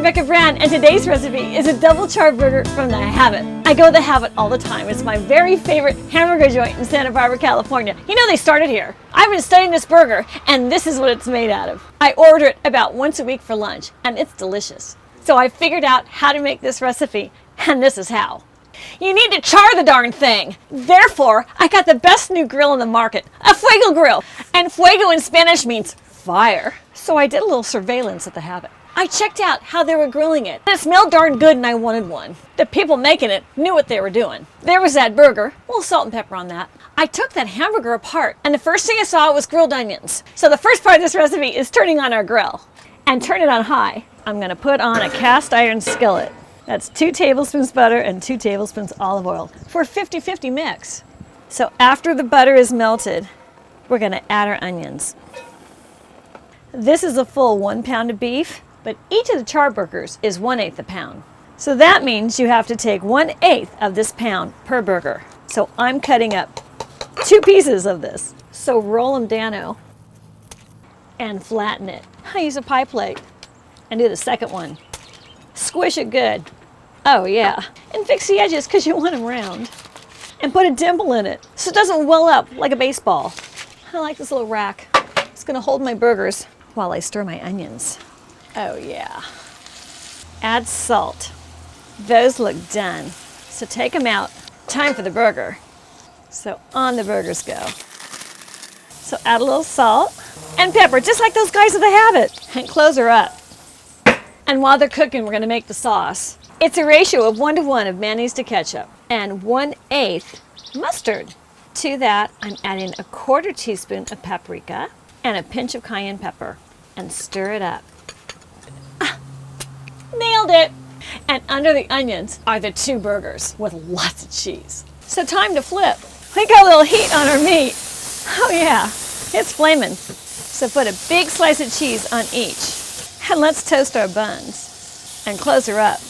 Rebecca Brand, and today's recipe is a double char burger from The Habit. I go to The Habit all the time. It's my very favorite hamburger joint in Santa Barbara, California. You know, they started here. I've been studying this burger, and this is what it's made out of. I order it about once a week for lunch, and it's delicious. So I figured out how to make this recipe, and this is how. You need to char the darn thing. Therefore, I got the best new grill in the market, a fuego grill. And fuego in Spanish means fire. So I did a little surveillance at The Habit. I checked out how they were grilling it. It smelled darn good and I wanted one. The people making it knew what they were doing. There was that burger, a little salt and pepper on that. I took that hamburger apart and the first thing I saw was grilled onions. So the first part of this recipe is turning on our grill. And turn it on high. I'm gonna put on a cast iron skillet. That's 2 tablespoons butter and 2 tablespoons olive oil for a 50-50 mix. So after the butter is melted, we're gonna add our onions. This is a full 1 pound of beef, but each of the char burgers is 1/8 a pound. So that means you have to take 1/8 of this pound per burger. So I'm cutting up 2 pieces of this. So roll them down and flatten it. I use a pie plate and do the second one. Squish it good. Oh yeah. And fix the edges because you want them round. And put a dimple in it so it doesn't well up like a baseball. I like this little rack. It's gonna hold my burgers while I stir my onions. Oh yeah. Add salt. Those look done. So take them out. Time for the burger. So on the burgers go. So add a little salt and pepper, just like those guys at The Habit. And close her up. And while they're cooking, we're gonna make the sauce. It's a ratio of 1:1 of mayonnaise to ketchup and 1/8 mustard. To that, I'm adding a 1/4 teaspoon of paprika and a pinch of cayenne pepper and stir it up. Nailed it! And under the onions are the 2 burgers with lots of cheese. So time to flip. We got a little heat on our meat. Oh yeah, it's flaming. So put a big slice of cheese on each. And let's toast our buns and close her up.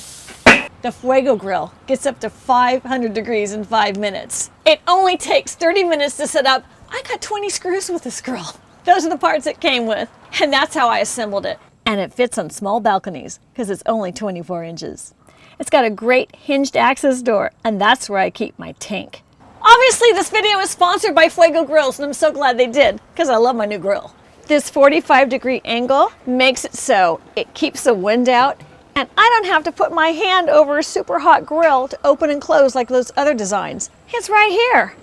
The fuego grill gets up to 500 degrees in 5 minutes. It only takes 30 minutes to set up. I got 20 screws with this grill. Those are the parts it came with. And that's how I assembled it. And it fits on small balconies because it's only 24 inches. It's got a great hinged access door, and that's where I keep my tank. Obviously, this video is sponsored by Fuego Grills, and I'm so glad they did because I love my new grill. This 45-degree angle makes it so it keeps the wind out, and I don't have to put my hand over a super hot grill to open and close like those other designs. It's right here.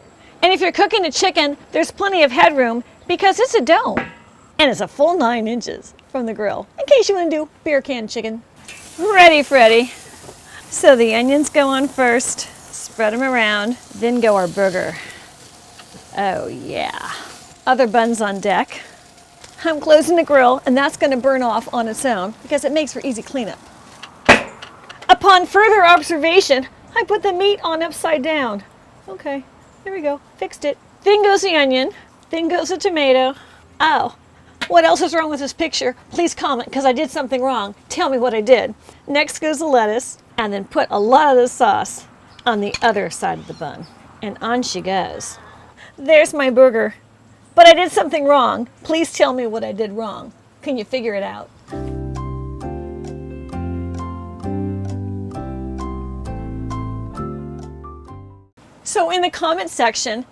And if you're cooking a chicken, there's plenty of headroom because it's a dome. And it's a full 9 inches from the grill, in case you want to do beer can chicken. Ready, Freddy. So the onions go on first, spread them around, then go our burger. Oh yeah. Other buns on deck. I'm closing the grill, and that's going to burn off on its own because it makes for easy cleanup. Upon further observation, I put the meat on upside down. Okay, there we go, fixed it. Then goes the onion, then goes the tomato. Oh, what else is wrong with this picture? Please comment because I did something wrong. Tell me what I did. Next goes the lettuce, and then put a lot of the sauce on the other side of the bun. And on she goes. There's my burger. But I did something wrong. Please tell me what I did wrong. Can you figure it out? So in the comment section,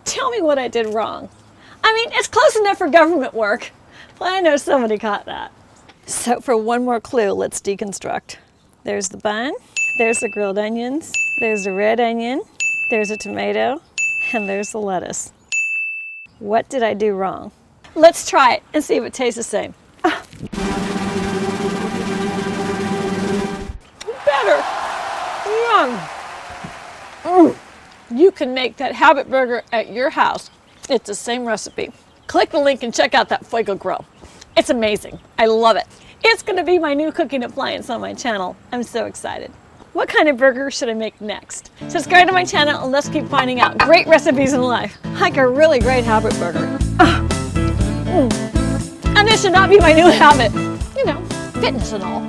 tell me what I did wrong. I mean, it's close enough for government work, but I know somebody caught that. So for one more clue, let's deconstruct. There's the bun, there's the grilled onions, there's the red onion, there's a tomato, and there's the lettuce. What did I do wrong? Let's try it and see if it tastes the same. Better. Yum. You can make that Habit burger at your house. It's the same recipe. Click the link and check out that Fuego Grill. It's amazing. I love it. It's going to be my new cooking appliance on my channel. I'm so excited. What kind of burger should I make next? Subscribe to my channel and let's keep finding out great recipes in life, like a really great Habit burger. And this should not be my new habit. You know, fitness and all.